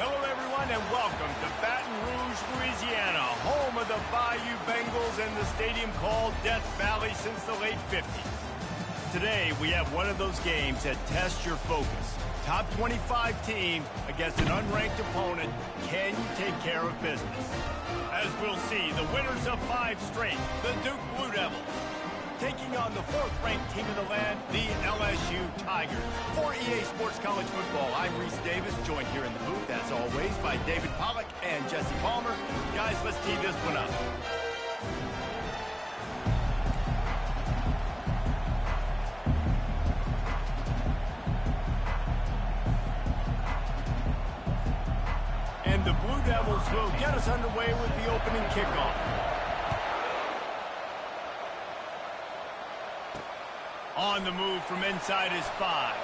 Hello, everyone, and welcome to Baton Rouge, Louisiana, home of the Bayou Bengals and the stadium called Death Valley since the late 50s. Today, we have one of those games that tests your focus. Top 25 team against an unranked opponent. Can you take care of business? As we'll see, the winners of 5 straight, the Duke Blue Devils, taking on the 4th-ranked team in the land, the LSU Tigers. For EA Sports College Football, I'm Reese Davis, joined here in the booth, as always, by David Pollack and Jesse Palmer. Guys, let's tee this one up. And the Blue Devils will get us underway with the opening kickoff. On the move from inside his 5.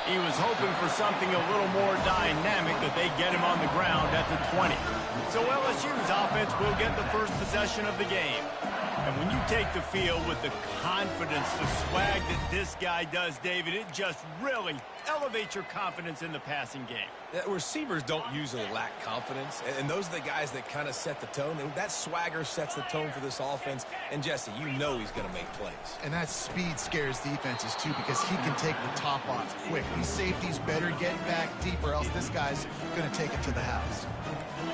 He was hoping for something a little more dynamic, but they get him on the ground at the 20. So LSU's offense will get the first possession of the game. And when you take the field with the confidence, the swag that this guy does, David, it just really elevates your confidence in the passing game. Receivers don't usually lack confidence, and those are the guys that kind of set the tone. And that swagger sets the tone for this offense. And, Jesse, you know he's going to make plays. And that speed scares defenses, too, because he can take the top off quick. These safeties better get back deep, or else this guy's going to take it to the house.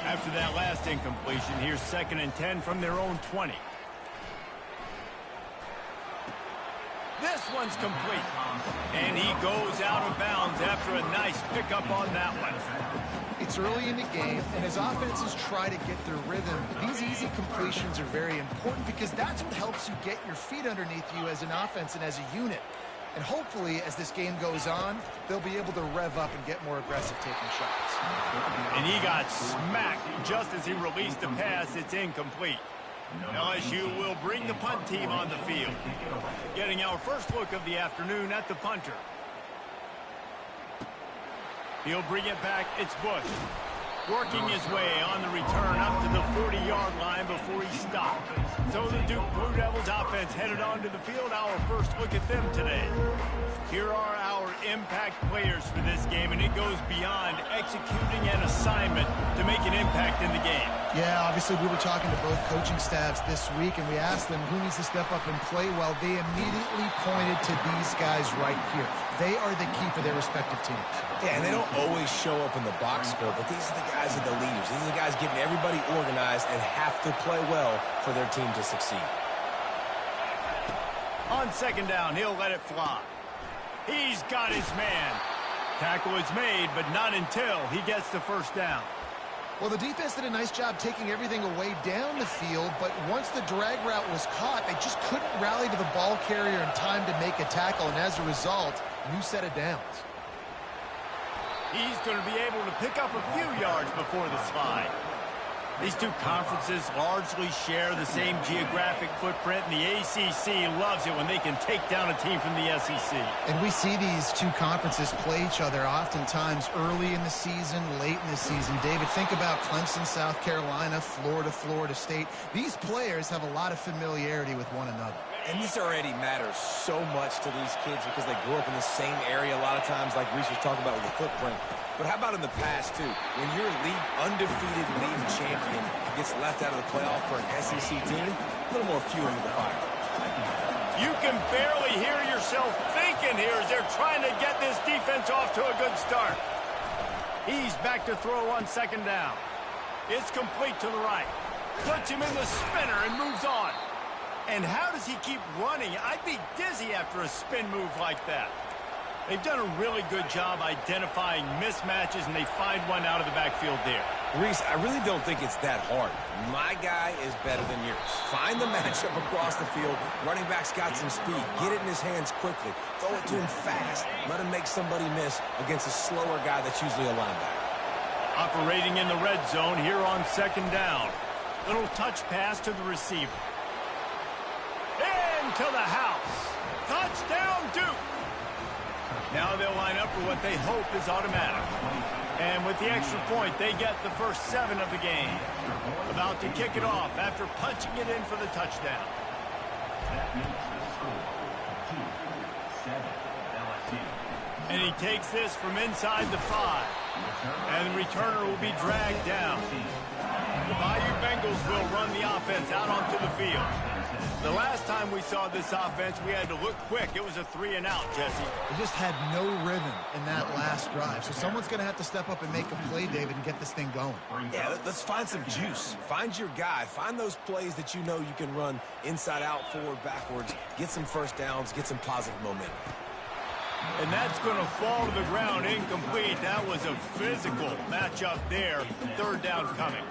After that last incompletion, here's 2nd and 10 from their own 20. This one's complete. And he goes out of bounds after a nice pickup on that one. It's early in the game, and as offenses try to get their rhythm, these easy completions are very important because that's what helps you get your feet underneath you as an offense and as a unit. And hopefully, as this game goes on, they'll be able to rev up and get more aggressive taking shots. And he got smacked just as he released the pass. It's incomplete. LSU will bring the punt team on the field. Getting our first look of the afternoon at the punter. He'll bring it back. It's Bush. Working his way on the return up to the 40-yard line before he stopped. So the Duke Blue Devils offense headed onto the field. Our first look at them today. Here are our impact players for this game, and it goes beyond executing an assignment to make an impact in the game. Yeah, obviously we were talking to both coaching staffs this week, and we asked them who needs to step up and play well. They immediately pointed to these guys right here. They are the key for their respective teams. Yeah, and they don't always show up in the box score, but these are the guys that are the leaders. These are the guys getting everybody organized and have to play well for their team to succeed. On 2nd down, he'll let it fly. He's got his man. Tackle is made, but not until he gets the first down. Well, the defense did a nice job taking everything away down the field, but once the drag route was caught, they just couldn't rally to the ball carrier in time to make a tackle, and as a result, new set of downs. He's going to be able to pick up a few yards before the slide. These two conferences largely share the same geographic footprint, and the ACC loves it when they can take down a team from the SEC. And we see these two conferences play each other oftentimes early in the season, late in the season. David, think about Clemson, South Carolina, Florida, Florida State. These players have a lot of familiarity with one another. And this already matters so much to these kids because they grew up in the same area a lot of times, like Reese was talking about with the footprint. But how about in the past, too? When your undefeated league champion gets left out of the playoff for an SEC team, a little more fuel to the fire. You can barely hear yourself thinking here as they're trying to get this defense off to a good start. He's back to throw on 2nd down. It's complete to the right. Puts him in the spinner and moves on. And how does he keep running? I'd be dizzy after a spin move like that. They've done a really good job identifying mismatches, and they find one out of the backfield there. Reese, I really don't think it's that hard. My guy is better than yours. Find the matchup across the field. Running back's got some speed. Get it in his hands quickly. Throw it to him fast. Let him make somebody miss against a slower guy that's usually a linebacker. Operating in the red zone here on 2nd down. Little touch pass to the receiver. Into the house. Touchdown, Duke. Now they'll line up for what they hope is automatic. And with the extra point, they get the first 7 of the game. About to kick it off after punching it in for the touchdown. And he takes this from inside the 5. And the returner will be dragged down. The Bayou Bengals will run the offense out onto the field. The last time we saw this offense, we had to look quick. It was a 3-and-out, Jesse. They just had no rhythm in that last drive. So someone's going to have to step up and make a play, David, and get this thing going. Yeah, let's find some juice. Find your guy. Find those plays that you know you can run inside out, forward, backwards. Get some first downs. Get some positive momentum. And that's going to fall to the ground incomplete. That was a physical matchup there. 3rd down coming.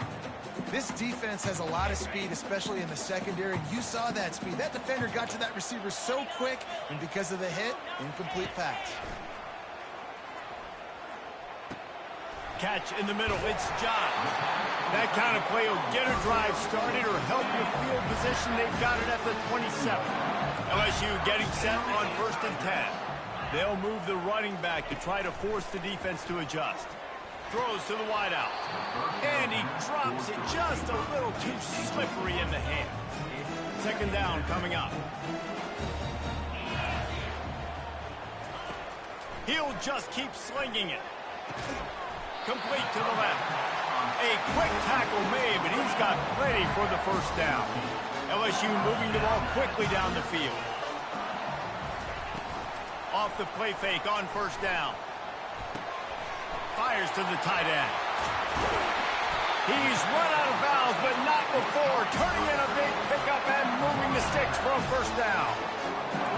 This defense has a lot of speed, especially in the secondary. And you saw that speed. That defender got to that receiver so quick, and because of the hit, incomplete pass. Catch in the middle. It's John. That kind of play will get a drive started or help your field position. They've got it at the 27. LSU getting set on 1st and 10. They'll move the running back to try to force the defense to adjust. Throws to the wideout. And he drops it just a little too slippery in the hand. 2nd down coming up. He'll just keep slinging it. Complete to the left. A quick tackle made, but he's got plenty for the 1st down. LSU moving the ball quickly down the field. Off the play fake on 1st down. Fires to the tight end. He's run out of bounds, but not before. Turning in a big pickup and moving the sticks for a 1st down.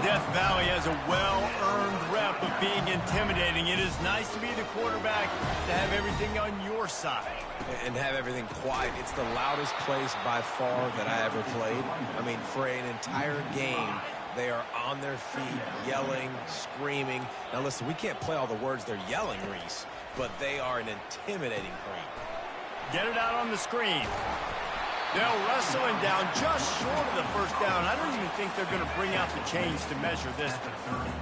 Death Valley has a well-earned rep of being intimidating. It is nice to be the quarterback, to have everything on your side. And have everything quiet. It's the loudest place by far that I ever played. I mean, for an entire game, they are on their feet, yelling, screaming. Now, listen, we can't play all the words they're yelling, Reese, but they are an intimidating crowd. Get it out on the screen. They'll wrestle him down just short of the 1st down. I don't even think they're going to bring out the chains to measure this.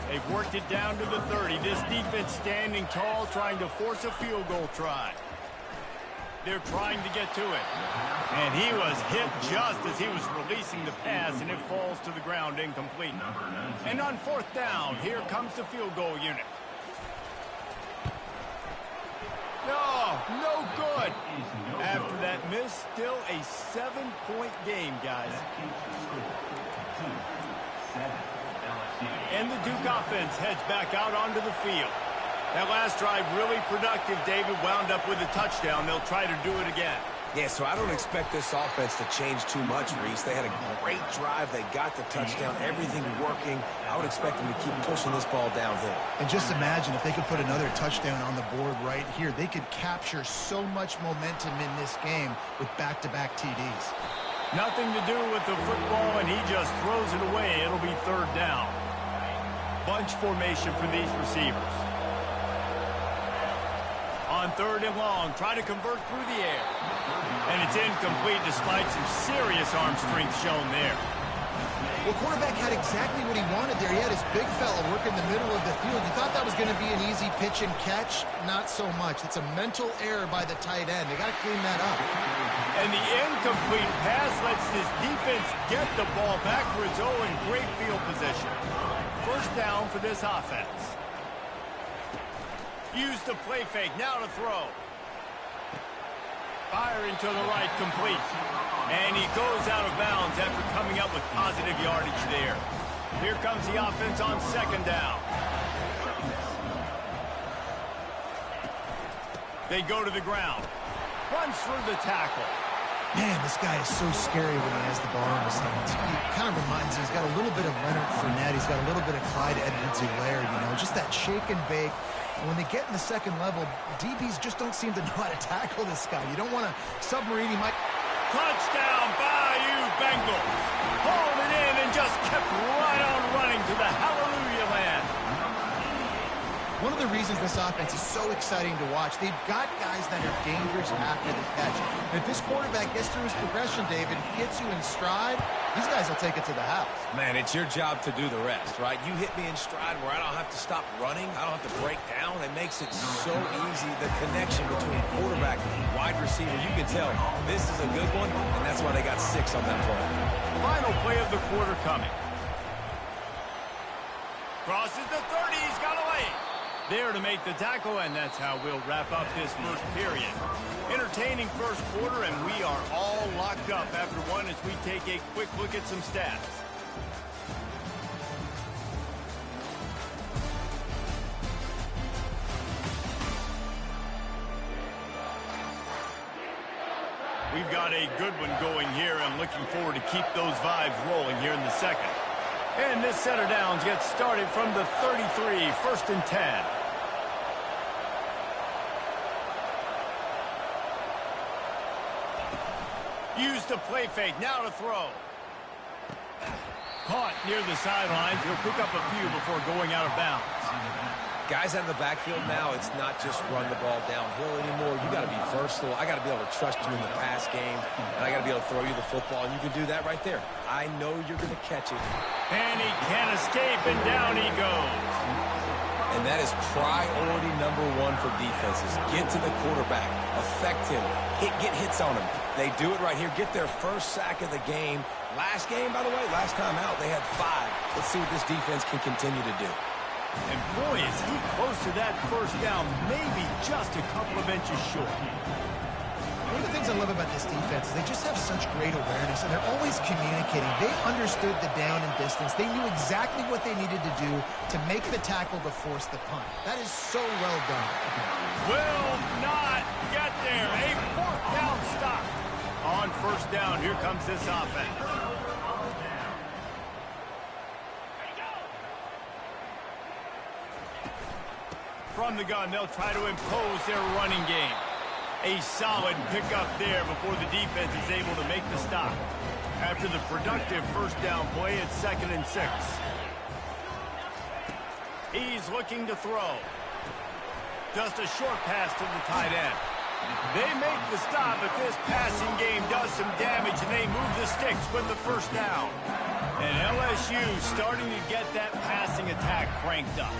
They've worked it down to the 30. This defense standing tall, trying to force a field goal try. They're trying to get to it. And he was hit just as he was releasing the pass, and it falls to the ground incomplete. And on 4th down, here comes the field goal unit. No good. After that miss, still a 7-point game, guys. And the Duke offense heads back out onto the field. That last drive really productive. David wound up with a touchdown. They'll try to do it again. Yeah, so I don't expect this offense to change too much, Reese. They had a great drive. They got the touchdown. Everything working. I would expect them to keep pushing this ball downhill. And just imagine if they could put another touchdown on the board right here. They could capture so much momentum in this game with back-to-back TDs. Nothing to do with the football, and he just throws it away. It'll be 3rd down. Bunch formation for these receivers. On 3rd and long, try to convert through the air. And it's incomplete despite some serious arm strength shown there. Well, quarterback had exactly what he wanted there. He had his big fella work in the middle of the field. You thought that was going to be an easy pitch and catch. Not so much. It's a mental error by the tight end. They got to clean that up. And the incomplete pass lets this defense get the ball back for its own in great field position. 1st down for this offense. Use the play fake. Now to throw. Firing to the right, complete. And he goes out of bounds after coming up with positive yardage there. Here comes the offense on 2nd down. They go to the ground. Runs through the tackle. Man, this guy is so scary when he has the ball in his hands. He kind of reminds me, he's got a little bit of Leonard Fournette. He's got a little bit of Clyde Edwards-Helaire, you know, just that shake and bake. And when they get in the 2nd level, DBs just don't seem to know how to tackle this guy. You don't want to submarine. He might... Touchdown, Bayou Bengals. Hauled it in and just kept right on running to the hallelujah land. One of the reasons this offense is so exciting to watch, they've got guys that are dangerous after the catch. And if this quarterback gets through his progression, David, gets you in stride, these guys will take it to the house. Man, it's your job to do the rest, right? You hit me in stride where I don't have to stop running. I don't have to break down. It makes it so easy. The connection between quarterback and wide receiver, you can tell this is a good one, and that's why they got 6 on that play. Final play of the quarter coming. Crosses the 30. He's got a lane. There to make the tackle, and that's how we'll wrap up this first period. Entertaining first quarter, and we are all locked up after one as we take a quick look at some stats. We've got a good one going here. I'm looking forward to keep those vibes rolling here in the second. And this set of downs gets started from the 33, 1st and 10. Use the play fake, now to throw. Caught near the sidelines. He'll pick up a few before going out of bounds. Guys out of the backfield now, it's not just run the ball downhill anymore. You got to be versatile. I got to be able to trust you in the pass game, and I got to be able to throw you the football, and you can do that right there. I know you're going to catch it. And he can't escape, and down he goes. And that is priority number one for defenses. Get to the quarterback, affect him, get hits on him. They do it right here. Get their first sack of the game. Last game, by the way, last time out, they had 5. Let's see what this defense can continue to do. And boy, is he close to that first down, maybe just a couple of inches short. One of the things I love about this defense is they just have such great awareness, and they're always communicating. They understood the down and distance. They knew exactly what they needed to do to make the tackle to force the punt. That is so well done. Will not get there. A 4th down stop. On first down, here comes this offense. From the gun, they'll try to impose their running game. A solid pickup there before the defense is able to make the stop. After the productive first down play, it's 2nd and 6. He's looking to throw. Just a short pass to the tight end. They make the stop, but this passing game does some damage, and they move the sticks with the first down. And LSU starting to get that passing attack cranked up.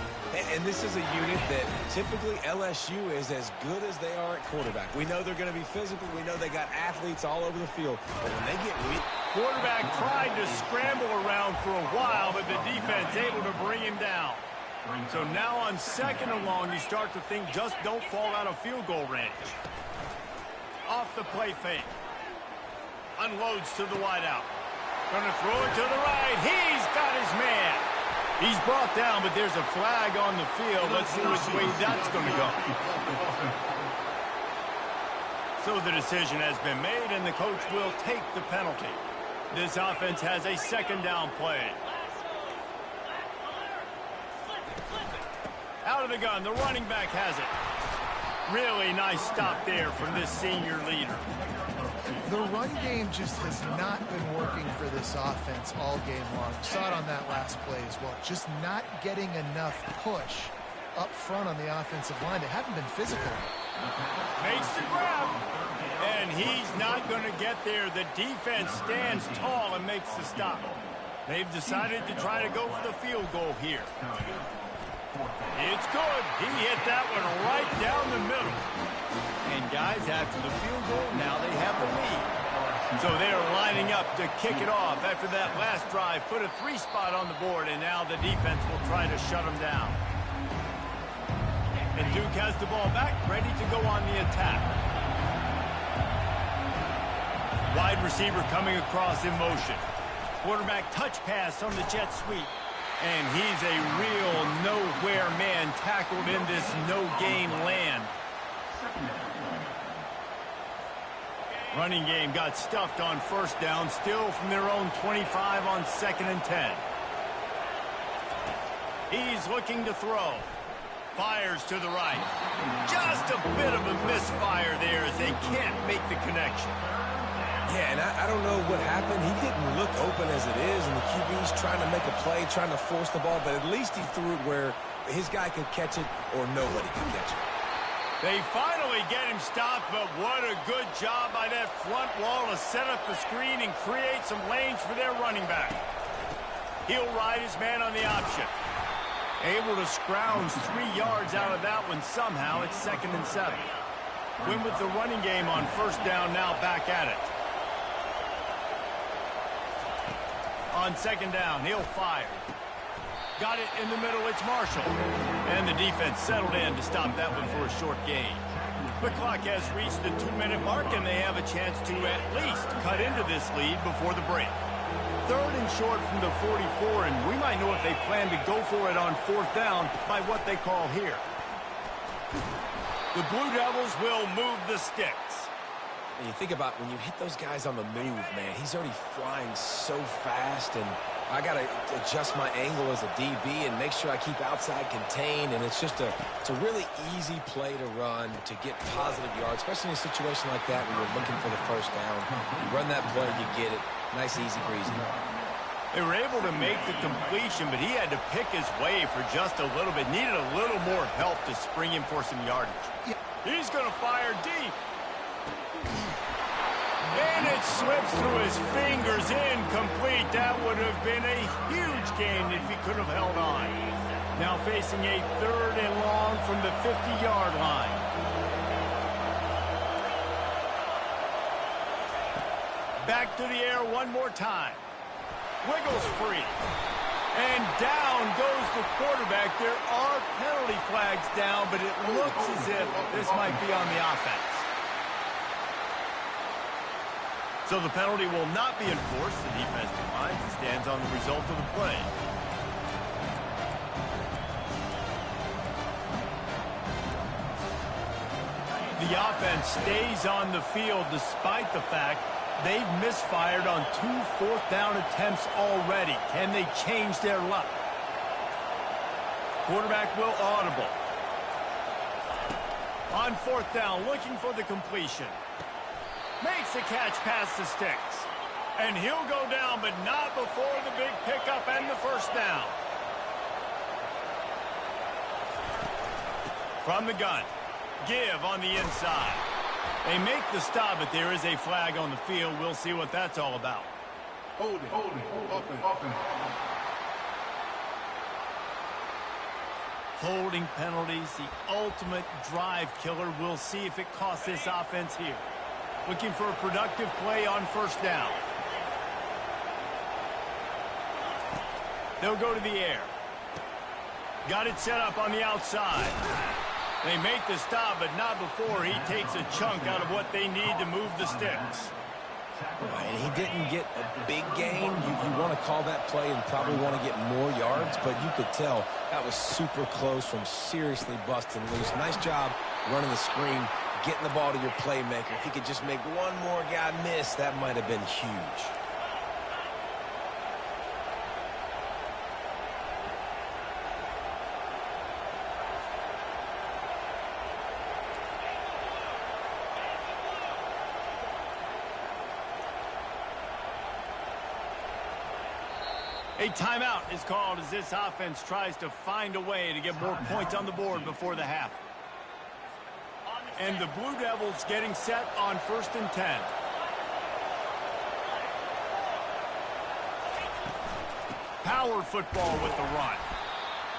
And this is a unit that typically LSU is as good as they are at quarterback. We know they're going to be physical. We know they got athletes all over the field. But when they get weak, quarterback tried to scramble around for a while, but the defense able to bring him down. So now on 2nd and long, you start to think just don't fall out of field goal range. Off the play fake. Unloads to the wideout. Gonna throw it to the right. He's got his man. He's brought down, but there's a flag on the field. Let's see which way that's gonna go. So the decision has been made, and the coach will take the penalty. This offense has a 2nd down play. Out of the gun, the running back has it. Really nice stop there from this senior leader. The run game just has not been working for this offense all game long. We saw it on that last play as well. Just not getting enough push up front on the offensive line. They haven't been physical. Makes the grab. And he's not going to get there. The defense stands tall and makes the stop. They've decided to try to go for the field goal here. It's good. He hit that one right down the middle. And guys, after the field goal, now they have the lead. So they're lining up to kick it off. After that last drive, put a 3 spot on the board, and now the defense will try to shut them down. And Duke has the ball back, ready to go on the attack. Wide receiver coming across in motion. Quarterback touch pass on the jet sweep. And he's a real nowhere man tackled in this no-gain land. Running game got stuffed on first down, still from their own 25 on 2nd and 10. He's looking to throw. Fires to the right. Just a bit of a misfire there as they can't make the connection. yeah, and I don't know what happened. He didn't look open as it is, and the QB's trying to make a play, trying to force the ball, but at least he threw it where his guy could catch it or nobody could catch it. They finally get him stopped, but what a good job by that front wall to set up the screen and create some lanes for their running back. He'll ride his man on the option. Able to scrounge 3 yards out of that one somehow. It's 2nd and 7. Win with the running game on first down, now back at it. On 2nd down, he'll fire. Got it in the middle, it's Marshall. And the defense settled in to stop that one for a short gain. The clock has reached the 2-minute mark, and they have a chance to at least cut into this lead before the break. 3rd and short from the 44, and we might know if they plan to go for it on 4th down by what they call here. The Blue Devils will move the sticks. And you think about when you hit those guys on the move, man, he's already flying so fast, and I got to adjust my angle as a DB and make sure I keep outside contained, and it's a really easy play to run to get positive yards, especially in a situation like that when you're looking for the 1st down. You run that play, you get it. Nice, easy breezy. They were able to make the completion, but he had to pick his way for just a little bit. Needed a little more help to spring him for some yardage. Yeah. He's going to fire deep. And it slips through his fingers, incomplete. That would have been a huge gain if he could have held on. Now facing a 3rd and long from the 50-yard line. Back to the air one more time. Wiggles free. And down goes the quarterback. There are penalty flags down, but it looks as if this might be on the offense. So the penalty will not be enforced. The defense declines and stands on the result of the play. The offense stays on the field despite the fact they've misfired on 2 4th down attempts already. Can they change their luck? Quarterback will audible. On 4th down, looking for the completion. Makes the catch past the sticks. And he'll go down, but not before the big pickup and the 1st down. From the gun. Give on the inside. They make the stop, but there is a flag on the field. We'll see what that's all about. Holding, open. Holding penalties, the ultimate drive killer. We'll see if it costs this offense here. Looking for a productive play on 1st down. They'll go to the air. Got it set up on the outside. They make the stop, but not before he takes a chunk out of what they need to move the sticks. And he didn't get a big gain. You want to call that play and probably want to get more yards, but you could tell that was super close from seriously busting loose. Nice job running the screen, getting the ball to your playmaker. If he could just make one more guy miss, that might have been huge. A timeout is called as this offense tries to find a way to get more points on the board before the half. And the Blue Devils getting set on 1st and 10. Power football with the run.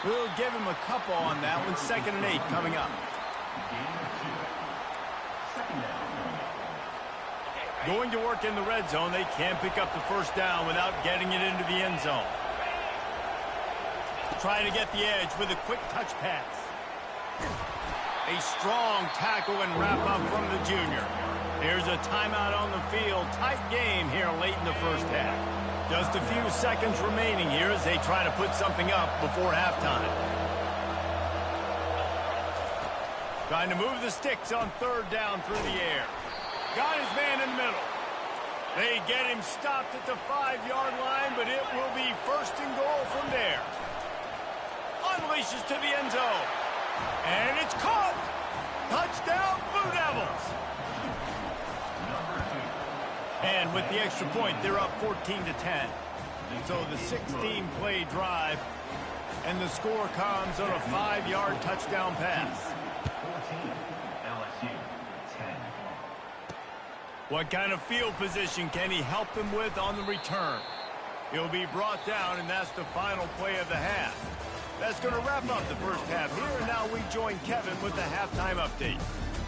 We'll give him a couple on that one. 2nd and 8 coming up. Going to work in the red zone. They can't pick up the 1st down without getting it into the end zone. Trying to get the edge with a quick touch pass. A strong tackle and wrap up from the junior. Here's a timeout on the field. Tight game here late in the 1st half. Just a few seconds remaining here as they try to put something up before halftime. Trying to move the sticks on 3rd down through the air. Got his man in the middle. They get him stopped at the 5-yard line, but it will be 1st and goal from there. Unleashes to the end zone. And it's caught. Touchdown, Blue Devils. And with the extra point, they're up 14-10. So the 16-play drive, and the score comes on a 5-yard touchdown pass. What kind of field position can he help them with on the return? He'll be brought down, and that's the final play of the half. That's going to wrap up the 1st half here, and now we join Kevin with the halftime update.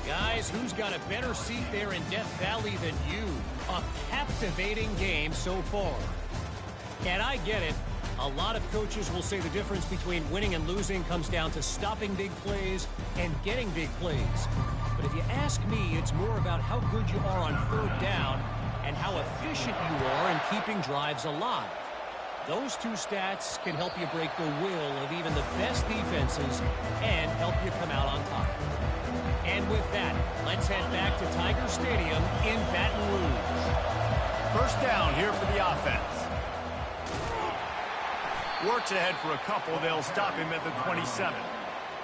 Guys, who's got a better seat there in Death Valley than you? A captivating game so far. And I get it. A lot of coaches will say the difference between winning and losing comes down to stopping big plays and getting big plays. But if you ask me, it's more about how good you are on third down and how efficient you are in keeping drives alive. Those two stats can help you break the will of even the best defenses and help you come out on top. And with that, let's head back to Tiger Stadium in Baton Rouge. First down here for the offense. Works ahead for a couple. They'll stop him at the 27.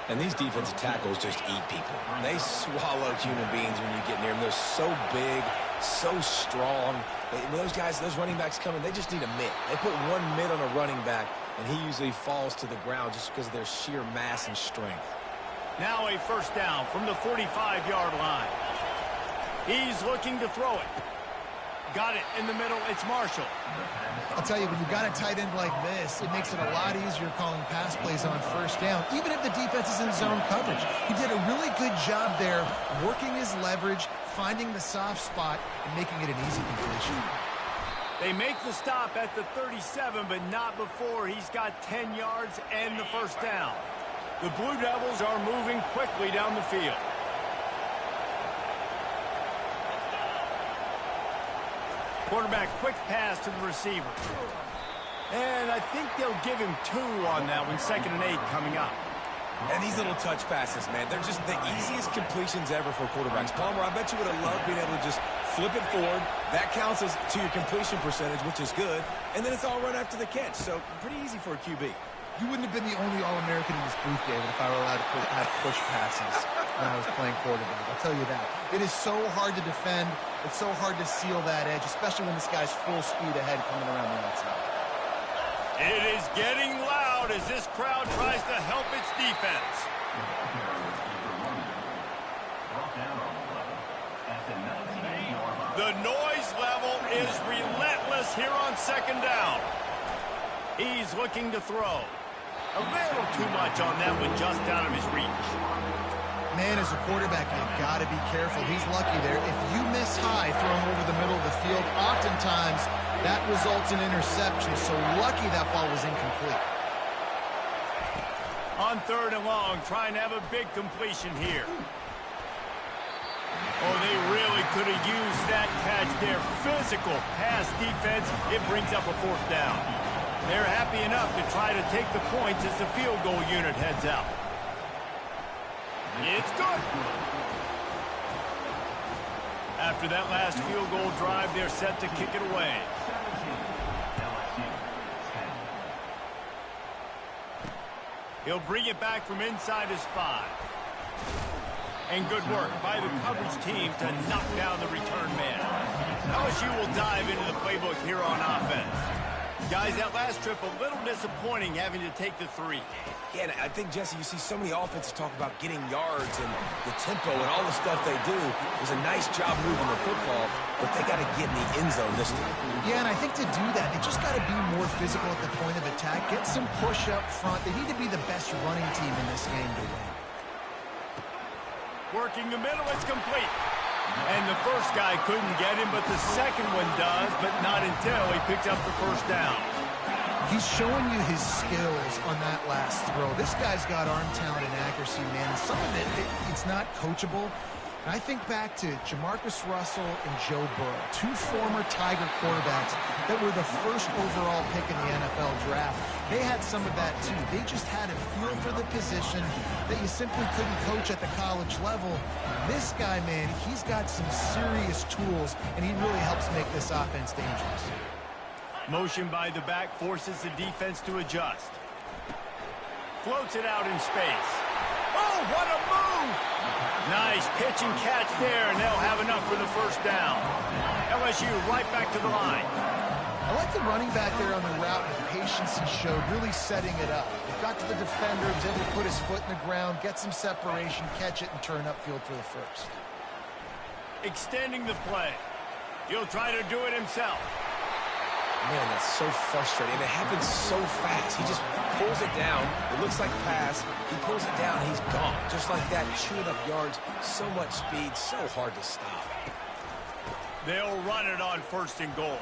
And these defensive tackles just eat people. They swallow human beings when you get near them. They're so big, so strong. When those guys, those running backs come in, they just need a mitt. They put one mitt on a running back, and he usually falls to the ground just because of their sheer mass and strength. Now a first down from the 45-yard line. He's looking to throw it. Got it in the middle. It's Marshall. I'll tell you, when you've got a tight end like this, it makes it a lot easier calling pass plays on first down, even if the defense is in zone coverage. He did a really good job there, working his leverage, finding the soft spot, and making it an easy completion. They make the stop at the 37, but not before he's got 10 yards and the first down. The Blue Devils are moving quickly down the field. Quarterback, quick pass to the receiver. And I think they'll give him 2 on that one, 2nd and 8 coming up. And these little touch passes, man, they're just the easiest completions ever for quarterbacks. Palmer, I bet you would have loved being able to just flip it forward. That counts as to your completion percentage, which is good. And then it's all run after the catch, so pretty easy for a QB. You wouldn't have been the only All-American in this booth, David, if I were allowed to have push passes when I was playing quarterback. I'll tell you that. It is so hard to defend. It's so hard to seal that edge, especially when this guy's full speed ahead coming around the outside. It is getting loud as this crowd tries to help its defense. The noise level is relentless here on 2nd down. He's looking to throw. A little too much on that one, just out of his reach. Man, as a quarterback, you've got to be careful. He's lucky there. If you miss high throwing over the middle of the field, oftentimes that results in interception. So lucky that ball was incomplete. On 3rd and long, trying to have a big completion here. Oh, they really could have used that catch there. Physical pass defense. It brings up a 4th down. They're happy enough to try to take the points as the field goal unit heads out. It's good. After that last field goal drive, they're set to kick it away. He'll bring it back from inside his 5. And good work by the coverage team to knock down the return man. LSU will dive into the playbook here on offense. Guys, that last trip a little disappointing having to take the 3. Yeah, and I think, Jesse, you see so many offenses talk about getting yards and the tempo and all the stuff they do. It was a nice job moving the football, but they got to get in the end zone this time. Yeah, and I think to do that, they just got to be more physical at the point of attack, get some push up front. They need to be the best running team in this game to win. Working the middle, it's complete. And the first guy couldn't get him, but the second one does, but not until he picks up the first down. He's showing you his skills on that last throw. This guy's got arm talent and accuracy, man. And some of it's not coachable. And I think back to Jamarcus Russell and Joe Burrow, 2 former Tiger quarterbacks that were the first overall pick in the NFL draft. They had some of that, too. They just had a feel for the position that you simply couldn't coach at the college level. This guy, man, he's got some serious tools, and he really helps make this offense dangerous. Motion by the back forces the defense to adjust. Floats it out in space. Oh, what a move! Nice pitch and catch there, and they'll have enough for the first down. LSU right back to the line. I like the running back there on the route and the patience he showed, really setting it up. He got to the defender, was able to put his foot in the ground, get some separation, catch it, and turn upfield for the first. Extending the play. He'll try to do it himself. Man, that's so frustrating. And it happens so fast. He just pulls it down. It looks like a pass. He pulls it down, he's gone. Just like that, chewing up yards. So much speed, so hard to stop. They'll run it on 1st and goal.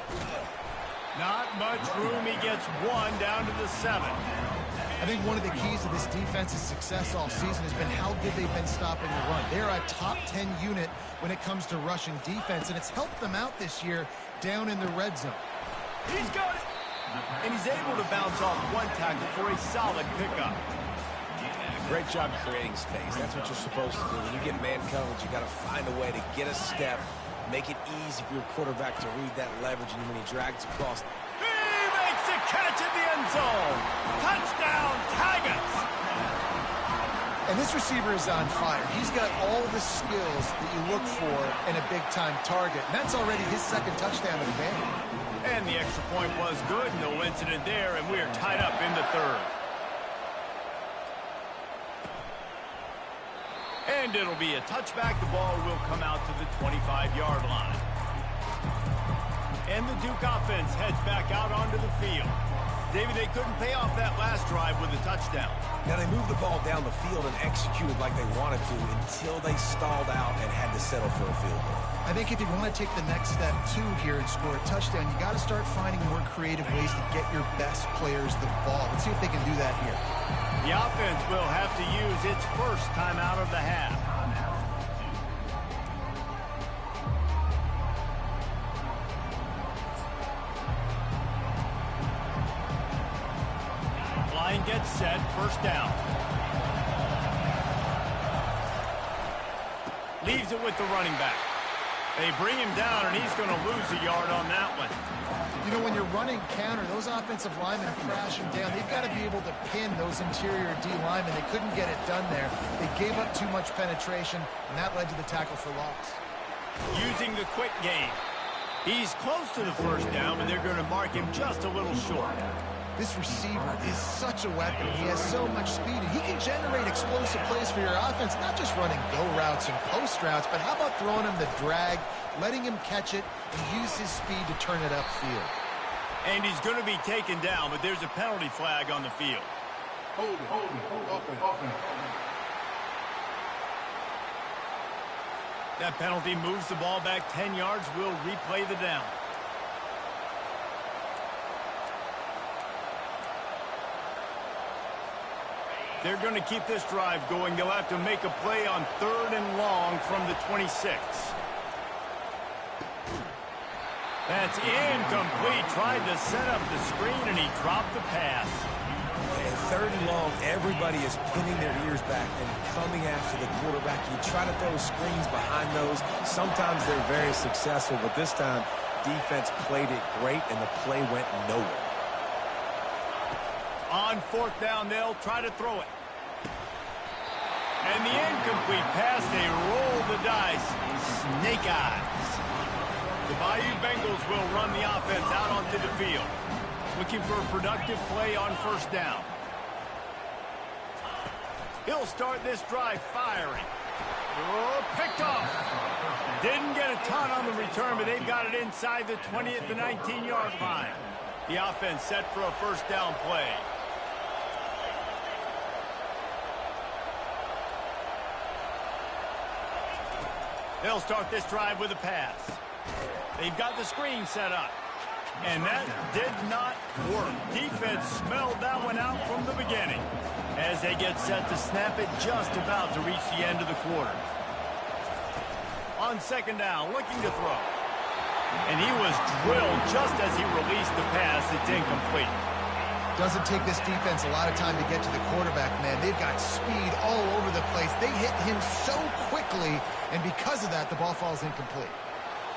Not much room. He gets one down to the 7. I think one of the keys to this defense's success all season has been how good they've been stopping the run. They're a top 10 unit when it comes to rushing defense, and it's helped them out this year down in the red zone. He's got it. And he's able to bounce off one tackle for a solid pickup. Great job creating space. That's what you're supposed to do. When you get man coverage, you got to find a way to get a step, make it easy for your quarterback to read that leverage, and when he drags across. He makes a catch in the end zone. Touchdown, Tigers. And this receiver is on fire. He's got all the skills that you look for in a big-time target. And that's already his second touchdown of the game. And the extra point was good. No incident there, and we are tied up in the third. And it'll be a touchback. The ball will come out to the 25-yard line. And the Duke offense heads back out onto the field. David, they couldn't pay off that last drive with a touchdown. Now, they moved the ball down the field and executed like they wanted to until they stalled out and had to settle for a field goal. I think if you want to take the next step, too, here and score a touchdown, you got to start finding more creative ways to get your best players the ball. Let's see if they can do that here. The offense will have to use its first timeout of the half. Line gets set, first down. Leaves it with the running back. They bring him down, and he's going to lose a yard on that one. You know, when you're running counter, those offensive linemen crashing down. They've got to be able to pin those interior D linemen. They couldn't get it done there. They gave up too much penetration, and that led to the tackle for loss. Using the quick game. He's close to the first down, but they're going to mark him just a little short. This receiver is such a weapon. He has so much speed, and he can generate explosive plays for your offense, not just running go routes and post routes, but how about throwing him the drag, letting him catch it, and use his speed to turn it upfield. And he's going to be taken down, but there's a penalty flag on the field. Hold it, offense. That penalty moves the ball back 10 yards. We'll replay the down. They're going to keep this drive going. They'll have to make a play on 3rd and long from the 26. That's incomplete. Tried to set up the screen, and he dropped the pass. And 3rd and long, everybody is pinning their ears back and coming after the quarterback. You try to throw screens behind those. Sometimes they're very successful, but this time, defense played it great, and the play went nowhere. On 4th down, they'll try to throw it. And the incomplete pass, they roll the dice. Snake eyes. The Bayou Bengals will run the offense out onto the field. Looking for a productive play on 1st down. He'll start this drive firing. Oh, picked off. Didn't get a ton on the return, but they've got it inside the 20 at the 19-yard line. The offense set for a 1st down play. They'll start this drive with a pass. They've got the screen set up. And that did not work. Defense smelled that one out from the beginning as they get set to snap it just about to reach the end of the quarter. On 2nd down, looking to throw. And he was drilled just as he released the pass. It's incomplete. Doesn't take this defense a lot of time to get to the quarterback, man. They've got speed all over the place. They hit him so quickly, and because of that, the ball falls incomplete.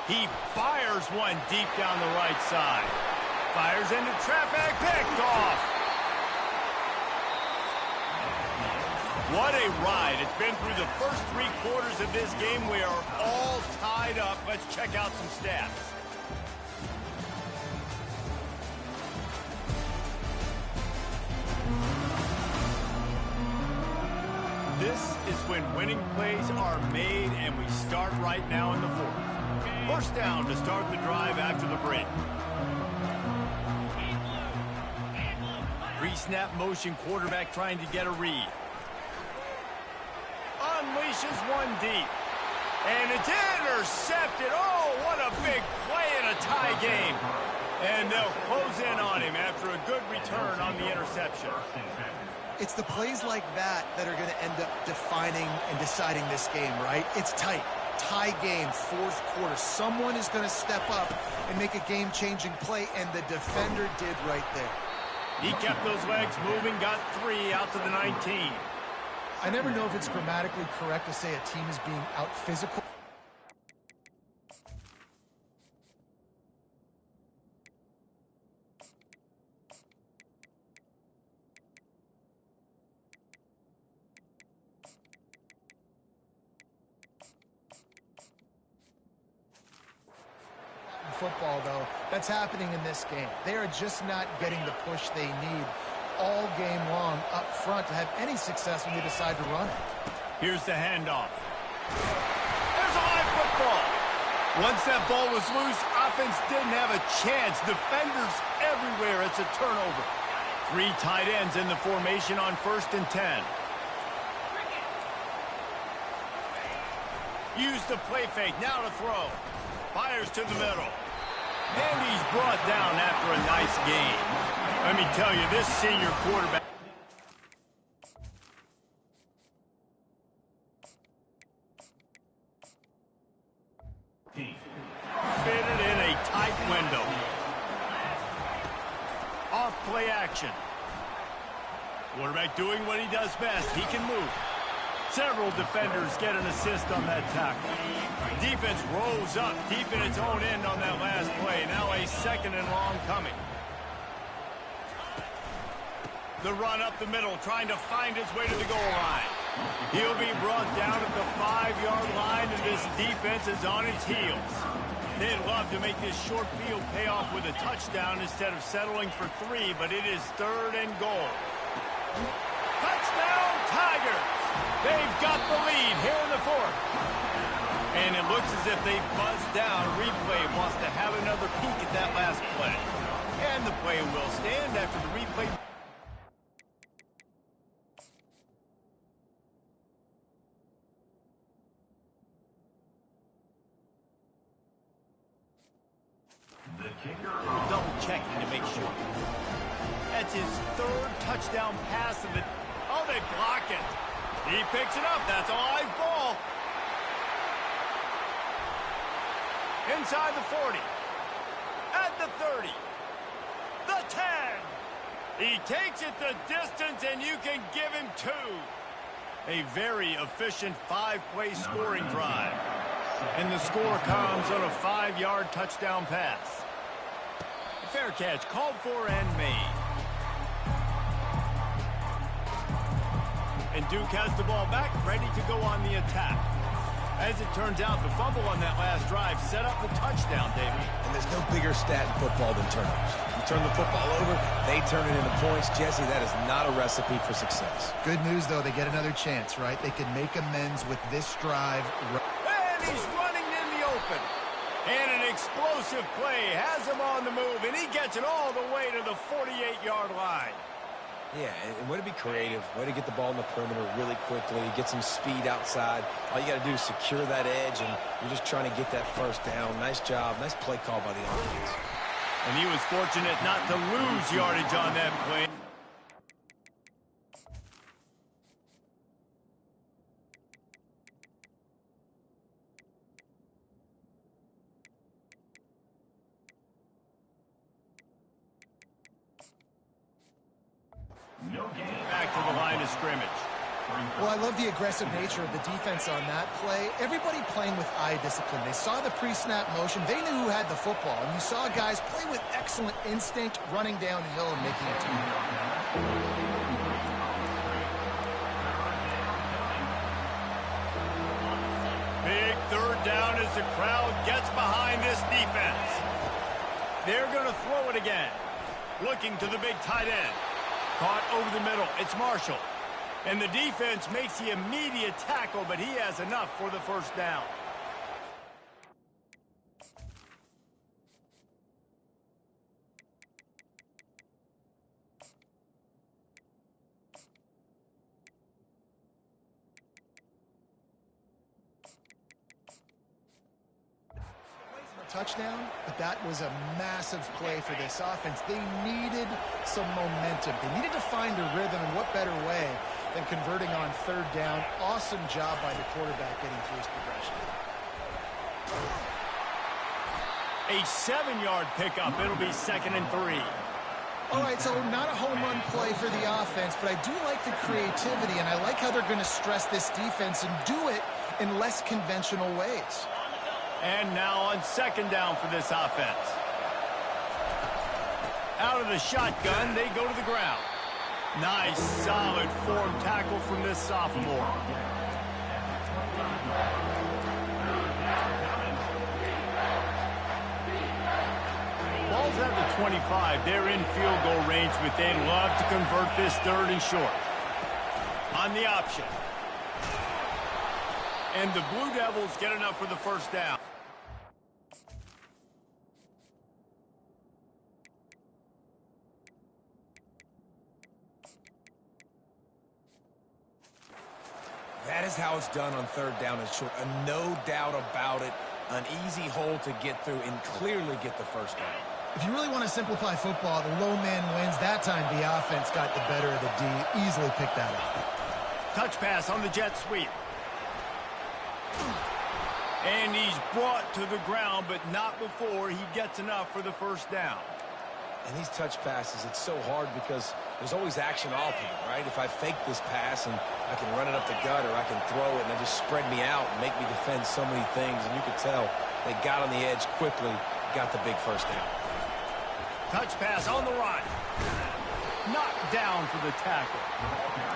He fires one deep down the right side. Fires into traffic, picked off. What a ride. It's been through the first 3 quarters of this game. We are all tied up. Let's check out some stats. This is when winning plays are made, and we start right now in the 4th. 1st down to start the drive after the break. Pre-snap motion, quarterback trying to get a read. Unleashes one deep. And it's intercepted. Oh, what a big play in a tie game. And they'll close in on him after a good return on the interception. It's the plays like that that are going to end up defining and deciding this game, right? It's tight. Tie game, fourth quarter. Someone is going to step up and make a game-changing play, and the defender did right there. He kept those legs moving, got 3 out to the 19. I never know if it's grammatically correct to say a team is being out-physical. Football, though, that's happening in this game. They are just not getting the push they need all game long up front to have any success when they decide to run it. Here's the handoff. There's a live football. Once that ball was loose, offense didn't have a chance. Defenders everywhere. It's a turnover. 3 tight ends in the formation on 1st and 10. Use the play fake. Now to throw. Fires to the middle. And he's brought down after a nice game. Let me tell you, this senior quarterback fitted in a tight window. Off play action. Quarterback doing what he does best. He can move. Several defenders get an assist on that tackle. Defense rose up deep in its own end on that last play. Now a 2nd and long coming. The run up the middle, trying to find its way to the goal line. He'll be brought down at the 5-yard line, and this defense is on its heels. They'd love to make this short field pay off with a touchdown instead of settling for 3, but it is 3rd and goal. Touchdown, Tigers! They've got the lead here in the 4th. And it looks as if they buzzed down. Replay wants to have another peek at that last play. And the play will stand after the replay. The kicker double checking to make sure. That's his 3rd touchdown pass of the... Oh, they block it. He picks it up. That's a live ball. Inside the 40. At the 30. The 10. He takes it the distance, and you can give him 2. A very efficient 5-play scoring drive. And the score comes on a 5-yard touchdown pass. Fair catch called for and made. And Duke has the ball back, ready to go on the attack. As it turns out, the fumble on that last drive set up the touchdown, David. And there's no bigger stat in football than turnovers. You turn the football over, they turn it into points. Jesse, that is not a recipe for success. Good news, though, they get another chance, right? They can make amends with this drive. And he's running in the open. And an explosive play has him on the move, and he gets it all the way to the 48-yard line. Yeah, and way to be creative, way to get the ball in the perimeter really quickly, get some speed outside. All you got to do is secure that edge, and you're just trying to get that 1st down. Nice job, nice play call by the offense. And he was fortunate not to lose yardage on that play. Back to the line of scrimmage. Well, I love the aggressive nature of the defense on that play. Everybody playing with eye discipline. They saw the pre-snap motion. They knew who had the football. And you saw guys play with excellent instinct, running down the hill and making a tackle. Big 3rd down as the crowd gets behind this defense. They're going to throw it again. Looking to the big tight end. Caught over the middle. It's Marshall. And the defense makes the immediate tackle, but he has enough for the 1st down. touchdown, but that was a massive play for this offense. They needed some momentum. They needed to find a rhythm, and what better way than converting on third down. Awesome job by the quarterback getting through his progression. A 7-yard pickup. It'll be 2nd and 3. All right, so not a home run play for the offense, but I do like the creativity, and I like how they're going to stress this defense and do it in less conventional ways. And now on 2nd down for this offense. Out of the shotgun, they go to the ground. Nice, solid form tackle from this sophomore. Ball's at the 25. They're in field goal range, but they'd love to convert this 3rd and short. On the option. And the Blue Devils get enough for the 1st down. That is how it's done on 3rd down and short. No doubt about it. An easy hole to get through and clearly get the 1st down. If you really want to simplify football, the low man wins. That time the offense got the better of the D. Easily picked that up. Touch pass on the jet sweep. And he's brought to the ground, but not before he gets enough for the 1st down. And these touch passes, it's so hard because there's always action off of it, right? If I fake this pass and I can run it up the gut or I can throw it and they just spread me out and make me defend so many things. And you could tell they got on the edge quickly, got the big 1st down. Touch pass on the run. Knocked down for the tackle.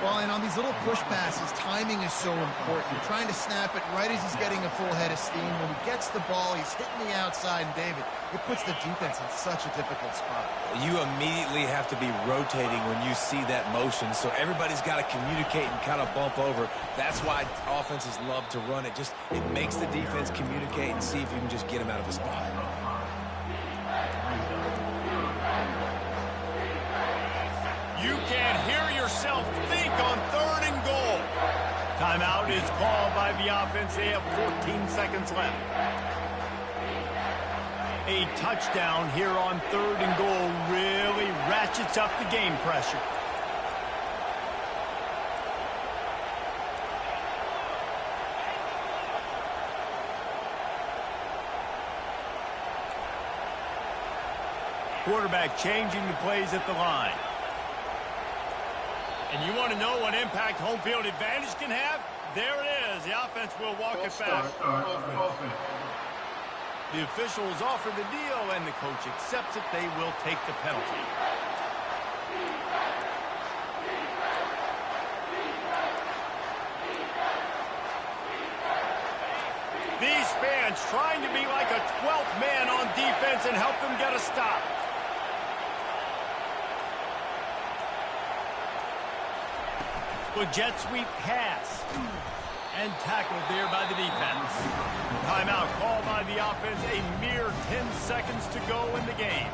Well, and on these little push passes, timing is so important. You're trying to snap it right as he's getting a full head of steam. When he gets the ball, he's hitting the outside, and David, it puts the defense in such a difficult spot. You immediately have to be rotating when you see that motion, so everybody's got to communicate and kind of bump over. That's why offenses love to run it. It makes the defense communicate and see if you can just get him out of a spot. You can hear yourself think on 3rd and goal. Timeout is called by the offense. They have 14 seconds left. A touchdown here on 3rd and goal really ratchets up the game pressure. Quarterback changing the plays at the line. And you want to know what impact home field advantage can have? There it is. The offense will walk it back. The officials offer the deal, and the coach accepts it. They will take the penalty. These fans trying to be like a 12th man on defense and help them get a stop. With jet sweep pass. And tackled there by the defense. Timeout called by the offense. A mere 10 seconds to go in the game.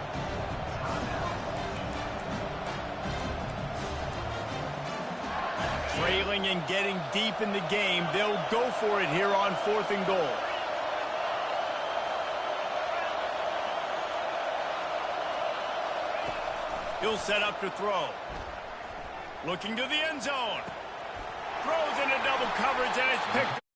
Trailing and getting deep in the game. They'll go for it here on 4th and goal. He'll set up to throw. Looking to the end zone. Throws into double coverage, and it's picked up.